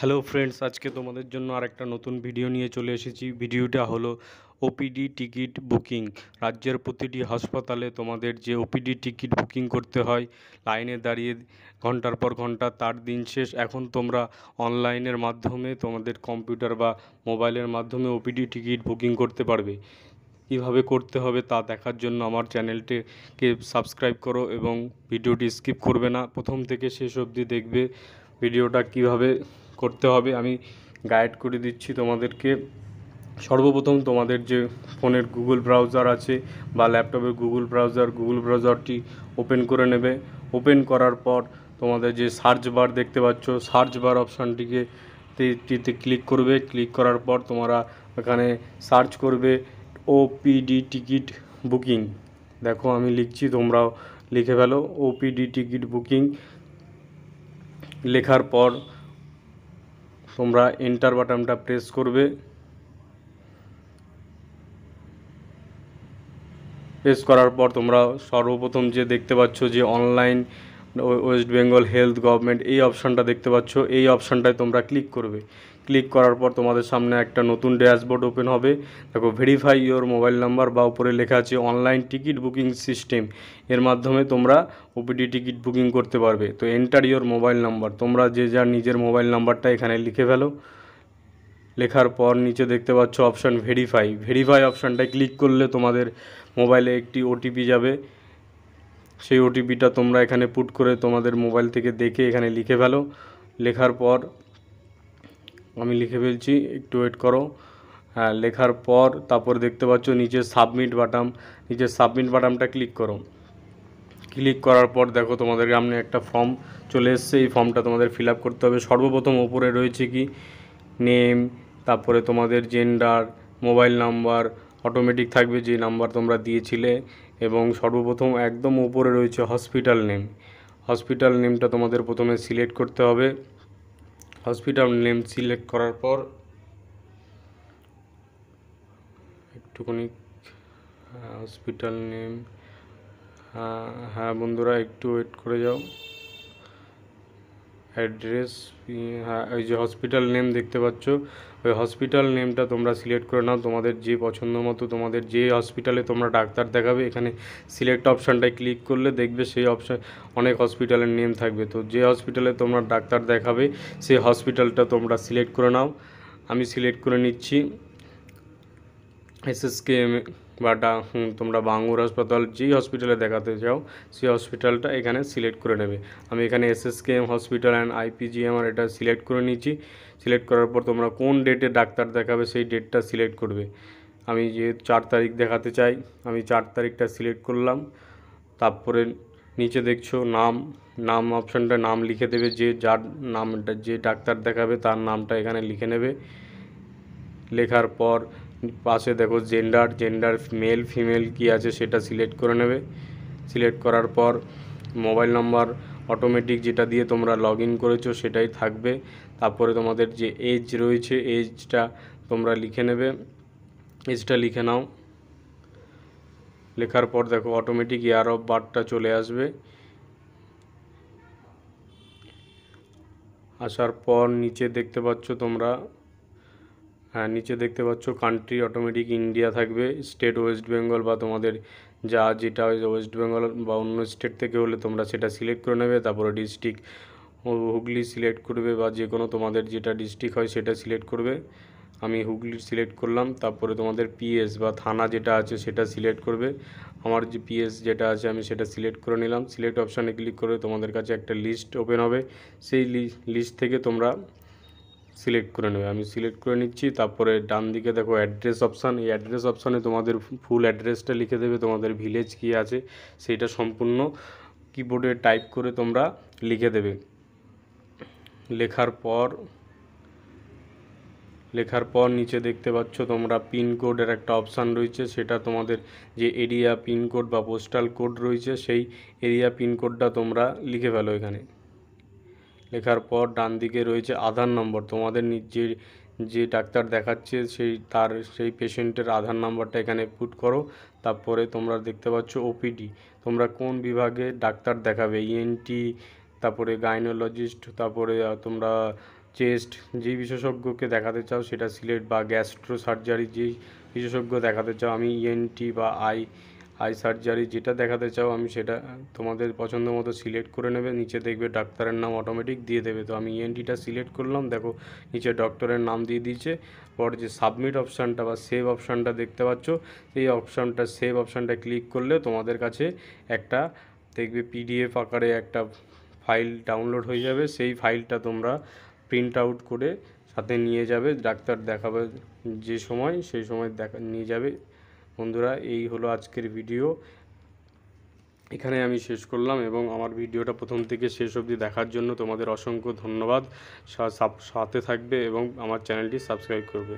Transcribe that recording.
Hello friends, আজকে তোমাদের জন্য আরেকটা নতুন ভিডিও নিয়ে চলে এসেছি। ভিডিওটা হলো ওপিডি টিকিট বুকিং। রাজ্যের প্রতিটি হাসপাতালে তোমাদের যে ওপিডি টিকিট বুকিং করতে হয়, লাইনে দাঁড়িয়ে ঘন্টার পর ঘন্টা, তার দিন শেষ। এখন তোমরা অনলাইনের মাধ্যমে তোমাদের কম্পিউটার বা মোবাইলের মাধ্যমে ওপিডি টিকিট বুকিং করতে পারবে। কীভাবে করতে হবে তা দেখার জন্য আমার চ্যানেলটিকে সাবস্ক্রাইব করো এবং ভিডিওটি স্কিপ করবে না, প্রথম থেকে শেষ অবধি দেখবে ভিডিওটা কিভাবে করতে হবে। আমি গাইড করে দিচ্ছি তোমাদেরকে। সর্বপ্রথম তোমাদের যে ফোনের গুগল ব্রাউজার আছে বা ল্যাপটপের গুগল ব্রাউজারটি ওপেন করে নেবে। ওপেন করার পর তোমাদের যে সার্চ বার দেখতে পাচ্ছ, সার্চ বার অপশানটিকে ক্লিক করবে। ক্লিক করার পর তোমরা এখানে সার্চ করবে ওপিডি টিকিট বুকিং। দেখো আমি লিখছি, তোমরাও লিখে ফেলো ওপিডি টিকিট বুকিং। লেখার পর তোমরা এন্টার বাটনটা প্রেস করবে। প্রেস করার পর তোমরা সর্বপ্রথম যে দেখতে পাচ্ছ যে online West Bengal health government, এই অপশানটা দেখতে পাচ্ছ। এই অপশানটায় তোমরা ক্লিক করবে। ক্লিক করার পর তোমাদের সামনে একটা নতুন ড্যাশবোর্ড ওপেন হবে। দেখো ভেরিফাই ইওর মোবাইল নাম্বার বা উপরে লেখা আছে অনলাইন টিকিট বুকিং সিস্টেম। এর মাধ্যমে তোমরা ওপিডি টিকিট বুকিং করতে পারবে। তো এন্টার ইওর মোবাইল নাম্বার, তোমরা যে যার নিজের মোবাইল নাম্বারটা এখানে লিখে ফেলো। লেখার পর নিচে দেখতে পাচ্ছ অপশান ভেরিফাই অপশানটায় ক্লিক করলে তোমাদের মোবাইলে একটি ওটিপি যাবে। সেই ওটিপিটা তোমরা এখানে পুট করে তোমাদের মোবাইল থেকে দেখে এখানে লিখে ফেলো। লেখার পর আমি লিখে ফেলছি, একটু ওয়েট করো। হ্যাঁ, লেখার পর তারপর দেখতে পাচ্ছ নিচে সাবমিট বাটনটা ক্লিক করো। ক্লিক করার পর দেখো তোমাদের সামনে একটা ফর্ম চলে এসছে। এই ফর্মটা তোমাদের ফিল আপ করতে হবে। সর্বপ্রথম ওপরে রয়েছে কি নেম, তারপরে তোমাদের জেন্ডার, মোবাইল নাম্বার অটোমেটিক থাকবে যে নাম্বার তোমরা দিয়েছিলে, এবং সর্বপ্রথম একদম উপরে রয়েছে হসপিটাল নেমটা তোমাদের প্রথমে সিলেক্ট করতে হবে। হসপিটাল নেম সিলেক্ট করার পর একটুখানি হসপিটাল নেম, হ্যাঁ বন্ধুরা একটু ওয়েট করে যাও। অ্যাড্রেস, হ্যাঁ ওই যে হসপিটাল নেম দেখতে পাচ্ছ, ওই হসপিটাল নেমটা তোমরা সিলেক্ট করে নাও তোমাদের যে পছন্দ মতো। তোমাদের যে হসপিটালে তোমরা ডাক্তার দেখাবে, এখানে সিলেক্ট অপশানটায় ক্লিক করলে দেখবে সেই অপশান অনেক হসপিটালের নেম থাকবে। তো যে হসপিটালে তোমরা ডাক্তার দেখাবে সেই হসপিটালটা তোমরা সিলেক্ট করে নাও। আমি সিলেক্ট করে নিচ্ছি এসএসকেএম বা তোমরা বাঙ্গুর হাসপাতাল যেই হসপিটালে দেখাতে চাও সেই হসপিটালটা এখানে সিলেক্ট করে নেবে। আমি এখানে এসএসকেএম হসপিটাল অ্যান্ড আইপিজিএমআর এটা সিলেক্ট করে নিচ্ছি। সিলেক্ট করার পর তোমরা কোন ডেটে ডাক্তার দেখাবে সেই ডেটটা সিলেক্ট করবে। আমি যে 4 তারিখ দেখাতে চাই, আমি 4 তারিখটা সিলেক্ট করলাম। তারপরে নিচে দেখছো নাম অপশানটা নাম লিখে দেবে, যার নামটা যে ডাক্তার দেখাবে তার নামটা এখানে লিখে নেবে। লেখার পর পাশে দেখো জেন্ডার মেল ফিমেল কি আছে সেটা সিলেক্ট করে নেবে। সিলেক্ট করার পর মোবাইল নাম্বার অটোমেটিক যেটা দিয়ে তোমরা লগ ইন করেছো সেটাই থাকবে। তারপরে তোমাদের যে এজ রয়েছে এজটা তোমরা লিখে নেবে, এজটা লিখে নাও। লেখার পর দেখো অটোমেটিক ইয়ার অফ বার্থটা চলে আসবে। আসার পর নিচে দেখতে পাচ্ছ তোমরা, হ্যাঁ নিচে দেখতে পাচ্ছ কান্ট্রি অটোমেটিক ইন্ডিয়া থাকবে, স্টেট ওয়েস্ট বেঙ্গল বা তোমাদের যেটা ওয়েস্ট বেঙ্গল বা অন্য স্টেট থেকে হলে তোমরা সেটা সিলেক্ট করে নেবে। তারপরে ডিস্ট্রিক্ট হুগলি সিলেক্ট করবে বা যে কোনো তোমাদের যেটা ডিস্ট্রিক্ট হয় সেটা সিলেক্ট করবে। আমি হুগলি সিলেক্ট করলাম। তারপরে তোমাদের পিএস বা থানা যেটা আছে সেটা সিলেক্ট করবে। আমার যে পিএস যেটা আছে আমি সেটা সিলেক্ট করে নিলাম। সিলেক্ট অপশানে ক্লিক করে তোমাদের কাছে একটা লিস্ট ওপেন হবে, সেই লিস্ট থেকে তোমরা সিলেক্ট করে নেবে। আমি সিলেক্ট করে নিচ্ছি। তারপরে ডান দিকে দেখো অ্যাড্রেস অপশান, এই অ্যাড্রেস অপশানে তোমাদের ফুল অ্যাড্রেসটা লিখে দেবে, তোমাদের ভিলেজ কী আছে সেইটা সম্পূর্ণ কিবোর্ডে টাইপ করে তোমরা লিখে দেবে। লেখার পর নিচে দেখতে পাচ্ছ তোমরা পিনকোডের একটা অপশান রয়েছে, সেটা তোমাদের যে এরিয়া পিনকোড বা পোস্টাল কোড রয়েছে সেই এরিয়া পিনকোডটা তোমরা লিখে ফেলো এখানে। লেখার পর ডান দিকে রয়েছে আধার নম্বর, তোমাদের যে ডাক্তার দেখাচ্ছে সেই পেশেন্টের আধার নাম্বারটা এখানে পুট করো। তারপরে তোমরা দেখতে পাচ্ছ ওপিডি, তোমরা কোন বিভাগে ডাক্তার দেখাবে, ইএনটি, তারপরে গাইনোলজিস্ট, তারপরে তোমরা চেস্ট, যেই বিশেষজ্ঞকে দেখাতে চাও সেটা সিলেক্ট, বা গ্যাস্ট্রো সার্জারি যেই বিশেষজ্ঞ দেখাতে চাও, আমি ইএনটি বা আই সার্জারি যেটা দেখাতে চাও আমি সেটা তোমাদের পছন্দ মতো সিলেক্ট করে নেবে। নিচে দেখবে ডাক্তারের নাম অটোমেটিক দিয়ে দেবে। তো আমি ইএনটিটা সিলেক্ট করলাম, দেখো নিচে ডক্টরের নাম দিয়ে দিয়েছে। পর যে সাবমিট অপশানটা বা সেভ অপশানটা দেখতে পাচ্ছ, এই অপশানটা সেভ অপশানটা ক্লিক করলে তোমাদের কাছে একটা দেখবে পিডিএফ আকারে একটা ফাইল ডাউনলোড হয়ে যাবে। সেই ফাইলটা তোমরা প্রিন্ট আউট করে সাথে নিয়ে যাবে, ডাক্তার দেখাবে যে সময় সেই সময় নিয়ে যাবে। বন্ধুরা, এই হলো আজকের ভিডিও, এখানে আমি শেষ করলাম। এবং আমার ভিডিওটা প্রথম থেকে শেষ অবধি দেখার জন্য তোমাদের অসংখ্য ধন্যবাদ। সাথে থাকবে এবং আমার চ্যানেলটি সাবস্ক্রাইব করবে।